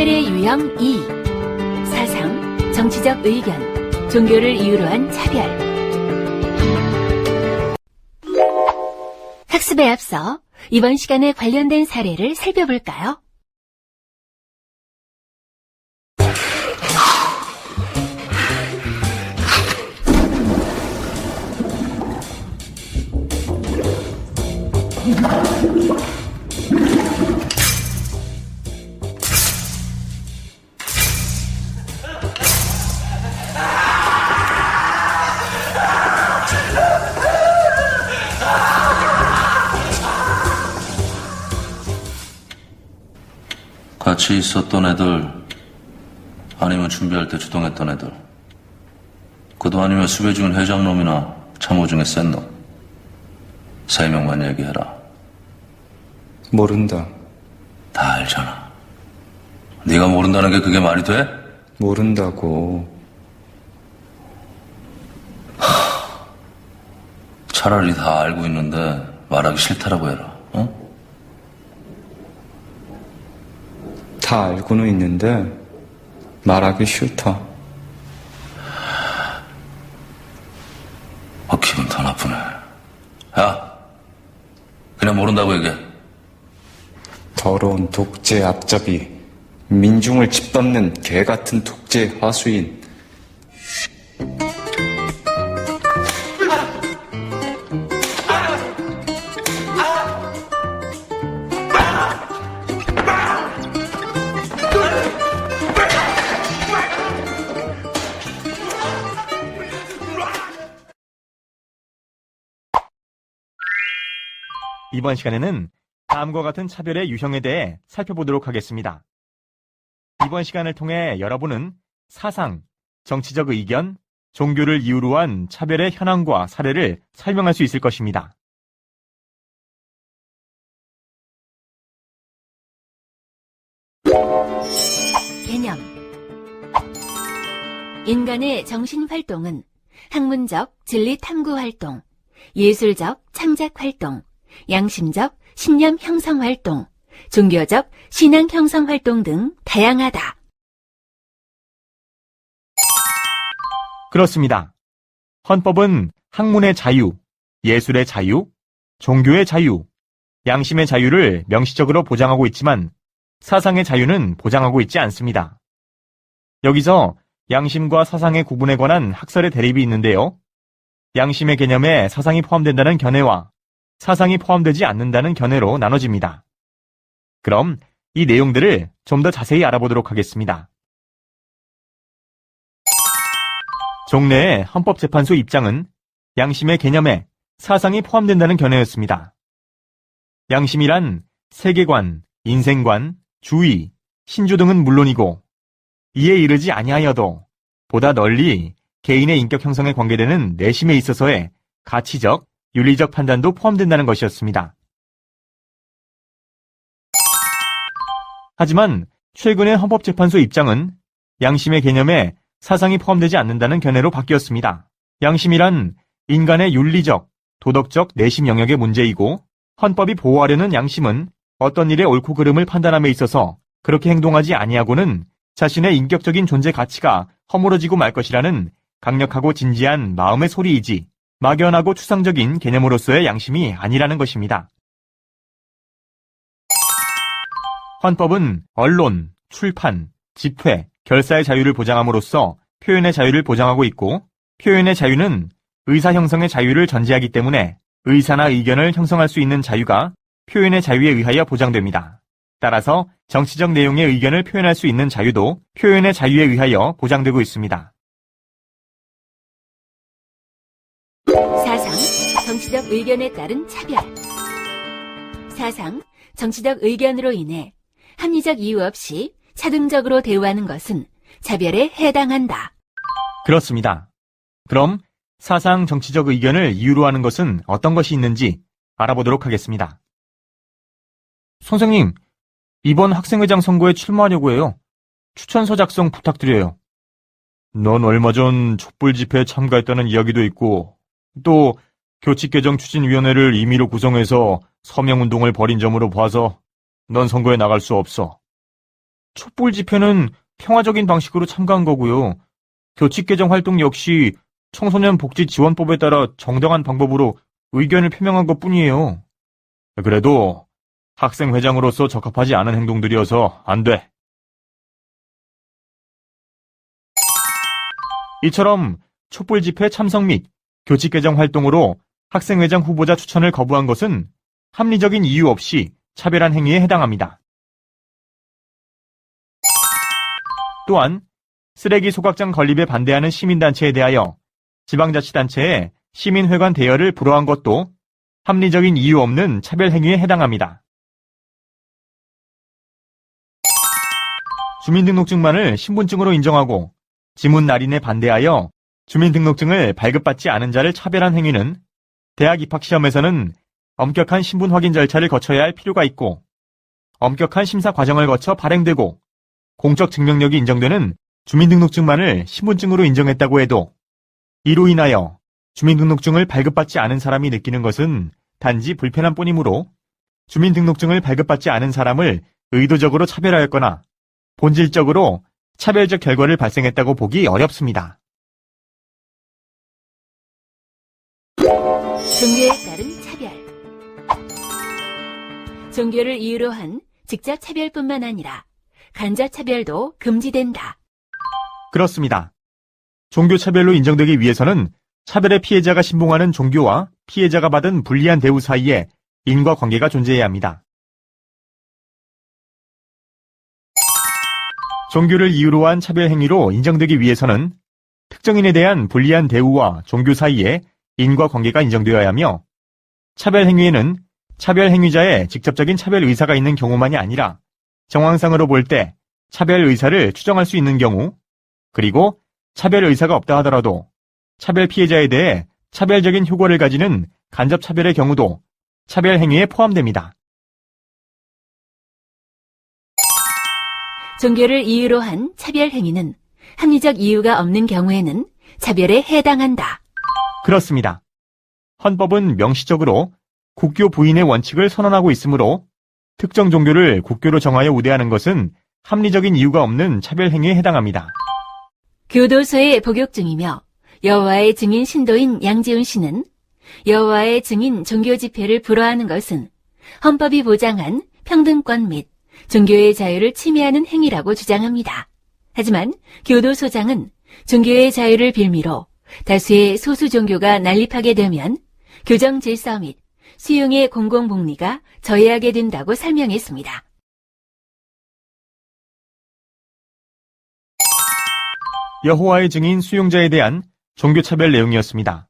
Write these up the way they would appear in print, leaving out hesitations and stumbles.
차별의 유형 2. 사상, 정치적 의견, 종교를 이유로 한 차별. 학습에 앞서 이번 시간에 관련된 사례를 살펴볼까요? 같이 있었던 애들, 아니면 준비할 때 주동했던 애들, 그도 아니면 수배 중인 회장놈이나 참호 중에 센 놈, 3명만 얘기해라. 모른다. 다 알잖아. 네가 모른다는 게 그게 말이 돼? 모른다고. 차라리 다 알고 있는데 말하기 싫다라고 해라. 어? 다 알고는 있는데 말하기 싫다. 기분 더 나쁘네. 야, 그냥 모른다고 얘기해. 더러운 독재 앞잡이, 민중을 짓밟는 개같은 독재 화수인. 이번 시간에는 다음과 같은 차별의 유형에 대해 살펴보도록 하겠습니다. 이번 시간을 통해 여러분은 사상, 정치적 의견, 종교를 이유로 한 차별의 현황과 사례를 설명할 수 있을 것입니다. 개념. 인간의 정신활동은 학문적 진리 탐구 활동, 예술적 창작 활동, 양심적 신념 형성 활동, 종교적 신앙 형성 활동 등 다양하다. 그렇습니다. 헌법은 학문의 자유, 예술의 자유, 종교의 자유, 양심의 자유를 명시적으로 보장하고 있지만 사상의 자유는 보장하고 있지 않습니다. 여기서 양심과 사상의 구분에 관한 학설의 대립이 있는데요. 양심의 개념에 사상이 포함된다는 견해와 사상이 포함되지 않는다는 견해로 나눠집니다. 그럼 이 내용들을 좀 더 자세히 알아보도록 하겠습니다. 종래의 헌법재판소 입장은 양심의 개념에 사상이 포함된다는 견해였습니다. 양심이란 세계관, 인생관, 주의, 신조 등은 물론이고 이에 이르지 아니하여도 보다 널리 개인의 인격 형성에 관계되는 내심에 있어서의 가치적, 윤리적 판단도 포함된다는 것이었습니다. 하지만 최근의 헌법재판소 입장은 양심의 개념에 사상이 포함되지 않는다는 견해로 바뀌었습니다. 양심이란 인간의 윤리적, 도덕적 내심 영역의 문제이고 헌법이 보호하려는 양심은 어떤 일의 옳고 그름을 판단함에 있어서 그렇게 행동하지 아니하고는 자신의 인격적인 존재 가치가 허물어지고 말 것이라는 강력하고 진지한 마음의 소리이지 막연하고 추상적인 개념으로서의 양심이 아니라는 것입니다. 헌법은 언론, 출판, 집회, 결사의 자유를 보장함으로써 표현의 자유를 보장하고 있고 표현의 자유는 의사 형성의 자유를 전제하기 때문에 의사나 의견을 형성할 수 있는 자유가 표현의 자유에 의하여 보장됩니다. 따라서 정치적 내용의 의견을 표현할 수 있는 자유도 표현의 자유에 의하여 보장되고 있습니다. 사상, 정치적 의견에 따른 차별. 사상, 정치적 의견으로 인해 합리적 이유 없이 차등적으로 대우하는 것은 차별에 해당한다. 그렇습니다. 그럼 사상, 정치적 의견을 이유로 하는 것은 어떤 것이 있는지 알아보도록 하겠습니다. 선생님, 이번 학생회장 선거에 출마하려고 해요. 추천서 작성 부탁드려요. 넌 얼마 전 촛불 집회에 참가했다는 이야기도 있고 또 교칙개정 추진위원회를 임의로 구성해서 서명운동을 벌인 점으로 봐서 넌 선거에 나갈 수 없어. 촛불 집회는 평화적인 방식으로 참가한 거고요. 교칙 개정 활동 역시 청소년 복지 지원법에 따라 정당한 방법으로 의견을 표명한 것뿐이에요. 그래도 학생 회장으로서 적합하지 않은 행동들이어서 안 돼. 이처럼 촛불 집회 참석 및 교칙 개정 활동으로 학생회장 후보자 추천을 거부한 것은 합리적인 이유 없이 차별한 행위에 해당합니다. 또한 쓰레기 소각장 건립에 반대하는 시민단체에 대하여 지방자치단체의 시민회관 대여를 불허한 것도 합리적인 이유 없는 차별 행위에 해당합니다. 주민등록증만을 신분증으로 인정하고 지문 날인에 반대하여 주민등록증을 발급받지 않은 자를 차별한 행위는 대학 입학시험에서는 엄격한 신분 확인 절차를 거쳐야 할 필요가 있고 엄격한 심사 과정을 거쳐 발행되고 공적 증명력이 인정되는 주민등록증만을 신분증으로 인정했다고 해도 이로 인하여 주민등록증을 발급받지 않은 사람이 느끼는 것은 단지 불편한 뿐이므로 주민등록증을 발급받지 않은 사람을 의도적으로 차별하였거나 본질적으로 차별적 결과를 발생했다고 보기 어렵습니다. 종교에 따른 차별. 종교를 이유로 한 직접 차별뿐만 아니라 간접 차별도 금지된다. 그렇습니다. 종교 차별로 인정되기 위해서는 차별의 피해자가 신봉하는 종교와 피해자가 받은 불리한 대우 사이에 인과관계가 존재해야 합니다. 종교를 이유로 한 차별 행위로 인정되기 위해서는 특정인에 대한 불리한 대우와 종교 사이에 인과관계가 인정되어야 하며 차별 행위에는 차별 행위자의 직접적인 차별 의사가 있는 경우만이 아니라 정황상으로 볼 때 차별 의사를 추정할 수 있는 경우 그리고 차별 의사가 없다 하더라도 차별 피해자에 대해 차별적인 효과를 가지는 간접 차별의 경우도 차별 행위에 포함됩니다. 종교를 이유로 한 차별 행위는 합리적 이유가 없는 경우에는 차별에 해당한다. 그렇습니다. 헌법은 명시적으로 국교 부인의 원칙을 선언하고 있으므로 특정 종교를 국교로 정하여 우대하는 것은 합리적인 이유가 없는 차별 행위에 해당합니다. 교도소에 복역 중이며 여호와의 증인 신도인 양지훈 씨는 여호와의 증인 종교 집회를 불허하는 것은 헌법이 보장한 평등권 및 종교의 자유를 침해하는 행위라고 주장합니다. 하지만 교도소장은 종교의 자유를 빌미로 다수의 소수 종교가 난립하게 되면 교정 질서 및 수용의 공공복리가 저해하게 된다고 설명했습니다. 여호와의 증인 수용자에 대한 종교차별 내용이었습니다.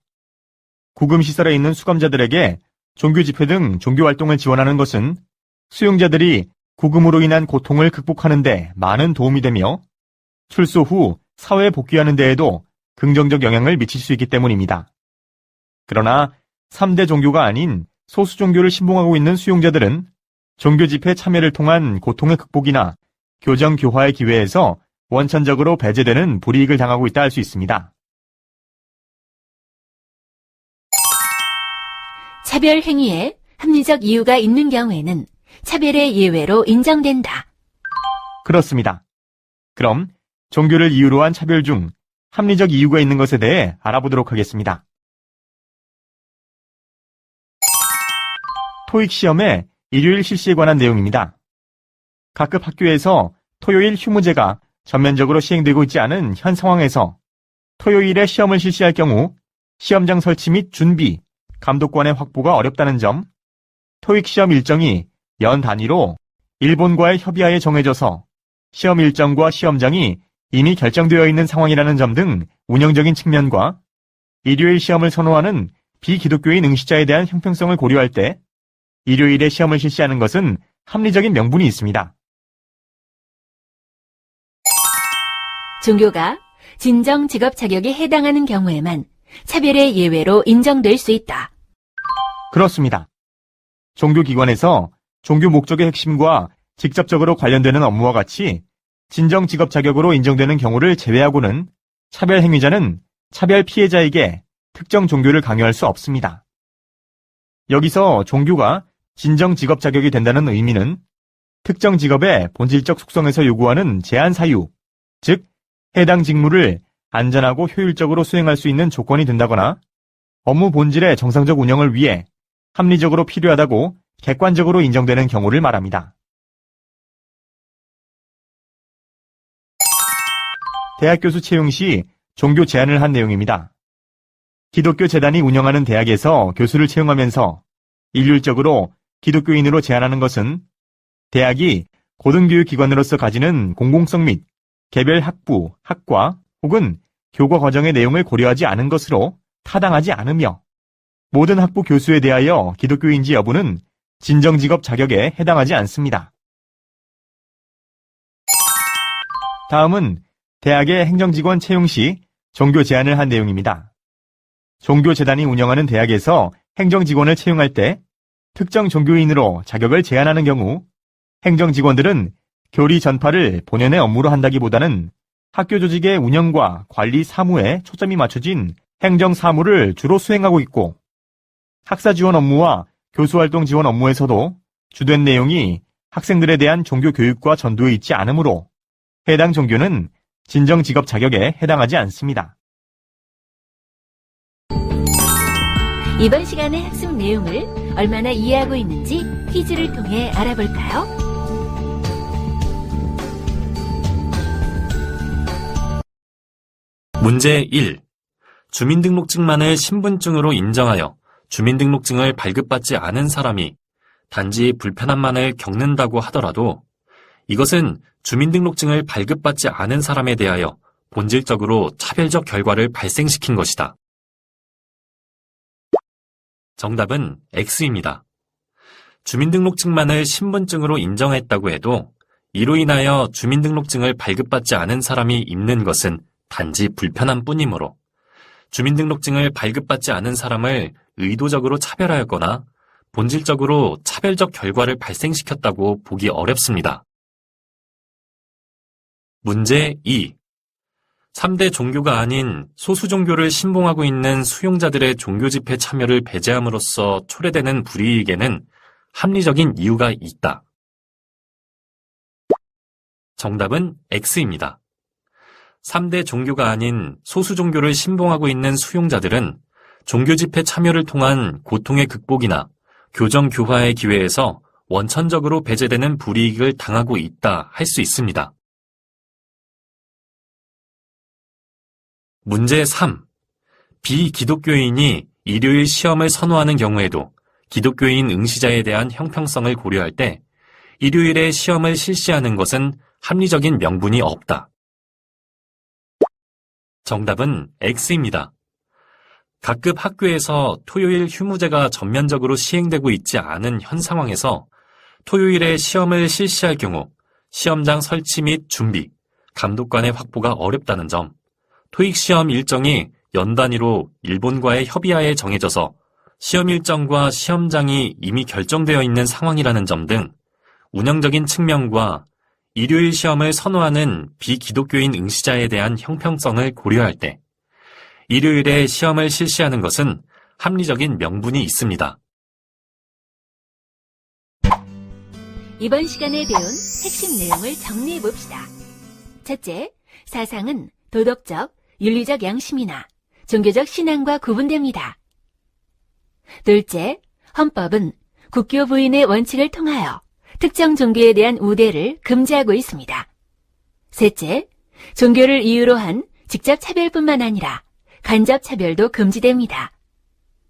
구금시설에 있는 수감자들에게 종교집회 등 종교활동을 지원하는 것은 수용자들이 구금으로 인한 고통을 극복하는 데 많은 도움이 되며 출소 후 사회에 복귀하는 데에도 긍정적 영향을 미칠 수 있기 때문입니다. 그러나 3대 종교가 아닌 소수 종교를 신봉하고 있는 수용자들은 종교집회 참여를 통한 고통의 극복이나 교정 교화의 기회에서 원천적으로 배제되는 불이익을 당하고 있다 할 수 있습니다. 차별 행위에 합리적 이유가 있는 경우에는 차별의 예외로 인정된다. 그렇습니다. 그럼 종교를 이유로 한 차별 중 합리적 이유가 있는 것에 대해 알아보도록 하겠습니다. 토익 시험의 일요일 실시에 관한 내용입니다. 각급 학교에서 토요일 휴무제가 전면적으로 시행되고 있지 않은 현 상황에서 토요일에 시험을 실시할 경우 시험장 설치 및 준비, 감독관의 확보가 어렵다는 점, 토익 시험 일정이 연 단위로 일본과의 협의하에 정해져서 시험 일정과 시험장이 이미 결정되어 있는 상황이라는 점 등 운영적인 측면과 일요일 시험을 선호하는 비기독교인 응시자에 대한 형평성을 고려할 때 일요일에 시험을 실시하는 것은 합리적인 명분이 있습니다. 종교가 진정 직업 자격에 해당하는 경우에만 차별의 예외로 인정될 수 있다. 그렇습니다. 종교기관에서 종교 목적의 핵심과 직접적으로 관련되는 업무와 같이 진정 직업 자격으로 인정되는 경우를 제외하고는 차별 행위자는 차별 피해자에게 특정 종교를 강요할 수 없습니다. 여기서 종교가 진정 직업 자격이 된다는 의미는 특정 직업의 본질적 속성에서 요구하는 제한 사유, 즉 해당 직무를 안전하고 효율적으로 수행할 수 있는 조건이 된다거나 업무 본질의 정상적 운영을 위해 합리적으로 필요하다고 객관적으로 인정되는 경우를 말합니다. 대학 교수 채용 시 종교 제한을 한 내용입니다. 기독교 재단이 운영하는 대학에서 교수를 채용하면서 일률적으로 기독교인으로 제한하는 것은 대학이 고등교육기관으로서 가지는 공공성 및 개별 학부, 학과 혹은 교과 과정의 내용을 고려하지 않은 것으로 타당하지 않으며 모든 학부 교수에 대하여 기독교인지 여부는 진정직업 자격에 해당하지 않습니다. 다음은 대학의 행정직원 채용 시 종교 제한을 한 내용입니다. 종교재단이 운영하는 대학에서 행정직원을 채용할 때 특정 종교인으로 자격을 제한하는 경우 행정직원들은 교리 전파를 본연의 업무로 한다기보다는 학교 조직의 운영과 관리 사무에 초점이 맞춰진 행정 사무를 주로 수행하고 있고 학사 지원 업무와 교수활동 지원 업무에서도 주된 내용이 학생들에 대한 종교 교육과 전도에 있지 않으므로 해당 종교는 진정 직업 자격에 해당하지 않습니다. 이번 시간의 학습 내용을 얼마나 이해하고 있는지 퀴즈를 통해 알아볼까요? 문제 1. 주민등록증만을 신분증으로 인정하여 주민등록증을 발급받지 않은 사람이 단지 불편함만을 겪는다고 하더라도 이것은 주민등록증을 발급받지 않은 사람에 대하여 본질적으로 차별적 결과를 발생시킨 것이다. 정답은 X입니다. 주민등록증만을 신분증으로 인정했다고 해도 이로 인하여 주민등록증을 발급받지 않은 사람이 있는 것은 단지 불편함 뿐이므로 주민등록증을 발급받지 않은 사람을 의도적으로 차별하였거나 본질적으로 차별적 결과를 발생시켰다고 보기 어렵습니다. 문제 2. 3대 종교가 아닌 소수 종교를 신봉하고 있는 수용자들의 종교 집회 참여를 배제함으로써 초래되는 불이익에는 합리적인 이유가 있다. 정답은 X입니다. 3대 종교가 아닌 소수 종교를 신봉하고 있는 수용자들은 종교 집회 참여를 통한 고통의 극복이나 교정 교화의 기회에서 원천적으로 배제되는 불이익을 당하고 있다 할 수 있습니다. 문제 3. 비기독교인이 일요일 시험을 선호하는 경우에도 기독교인 응시자에 대한 형평성을 고려할 때 일요일에 시험을 실시하는 것은 합리적인 명분이 없다. 정답은 X입니다. 각급 학교에서 토요일 휴무제가 전면적으로 시행되고 있지 않은 현 상황에서 토요일에 시험을 실시할 경우 시험장 설치 및 준비, 감독관의 확보가 어렵다는 점, 토익 시험 일정이 연 단위로 일본과의 협의하에 정해져서 시험 일정과 시험장이 이미 결정되어 있는 상황이라는 점 등 운영적인 측면과 일요일 시험을 선호하는 비기독교인 응시자에 대한 형평성을 고려할 때 일요일에 시험을 실시하는 것은 합리적인 명분이 있습니다. 이번 시간에 배운 핵심 내용을 정리해 봅시다. 첫째, 사상은 도덕적, 윤리적 양심이나 종교적 신앙과 구분됩니다. 둘째, 헌법은 국교 부인의 원칙을 통하여 특정 종교에 대한 우대를 금지하고 있습니다. 셋째, 종교를 이유로 한 직접 차별뿐만 아니라 간접 차별도 금지됩니다.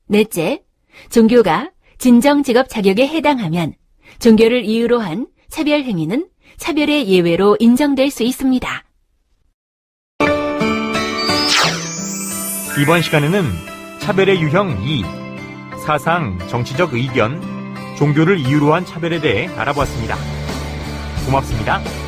넷째, 종교가 진정 직업 자격에 해당하면 종교를 이유로 한 차별 행위는 차별의 예외로 인정될 수 있습니다. 이번 시간에는 차별의 유형 2, 사상, 정치적 의견, 종교를 이유로 한 차별에 대해 알아보았습니다. 고맙습니다.